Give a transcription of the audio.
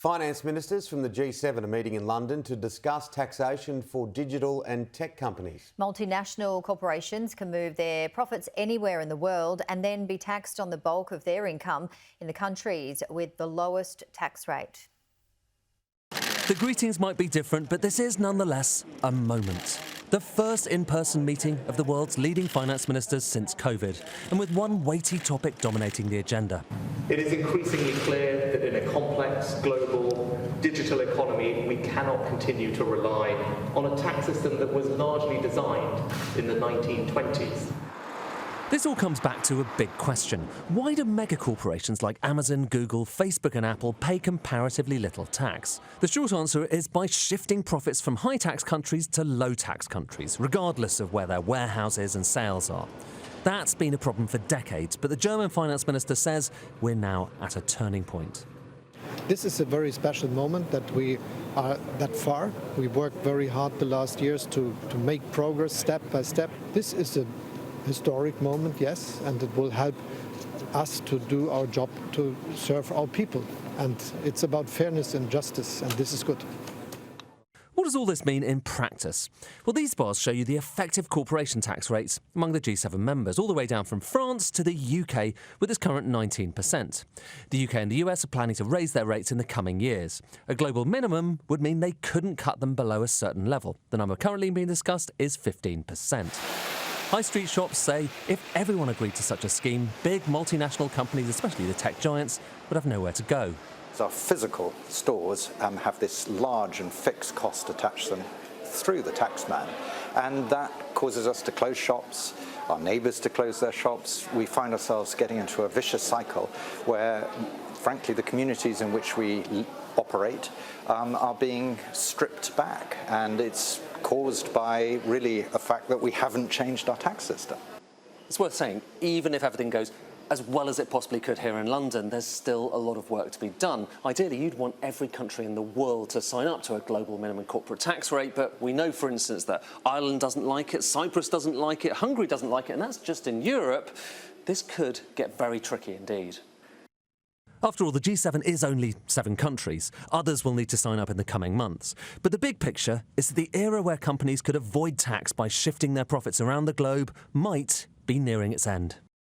Finance ministers from the G7 are meeting in London to discuss taxation for digital and tech companies. Multinational corporations can move their profits anywhere in the world and then be taxed on the bulk of their income in the countries with the lowest tax rate. The greetings might be different, but this is nonetheless a moment. The first in-person meeting of the world's leading finance ministers since COVID, and with one weighty topic dominating the agenda. It is increasingly clear that in a complex, global, digital economy, we cannot continue to rely on a tax system that was largely designed in the 1920s. This all comes back to a big question. Why do megacorporations like Amazon, Google, Facebook and Apple pay comparatively little tax? The short answer is by shifting profits from high-tax countries to low-tax countries, regardless of where their warehouses and sales are. That's been a problem for decades, but the German finance minister says we're now at a turning point. This is a very special moment that we are that far. We worked very hard the last years to make progress step by step. This is a historic moment, yes, and it will help us to do our job to serve our people. And it's about fairness and justice, and this is good. What does all this mean in practice? Well, these bars show you the effective corporation tax rates among the G7 members, all the way down from France to the UK with its current 19%. The UK and the US are planning to raise their rates in the coming years. A global minimum would mean they couldn't cut them below a certain level. The number currently being discussed is 15%. High street shops say if everyone agreed to such a scheme, big multinational companies, especially the tech giants, would have nowhere to go. So our physical stores have this large and fixed cost attached to them through the taxman, and that causes us to close shops, our neighbours to close their shops. We find ourselves getting into a vicious cycle where, frankly, the communities in which we operate are being stripped back, and it's caused by really a fact that we haven't changed our tax system. It's worth saying, even if everything goes as well as it possibly could here in London, there's still a lot of work to be done. Ideally, you'd want every country in the world to sign up to a global minimum corporate tax rate, but we know, for instance, that Ireland doesn't like it, Cyprus doesn't like it, Hungary doesn't like it, and that's just in Europe. This could get very tricky indeed. After all, the G7 is only 7 countries. Others will need to sign up in the coming months. But the big picture is that the era where companies could avoid tax by shifting their profits around the globe might be nearing its end.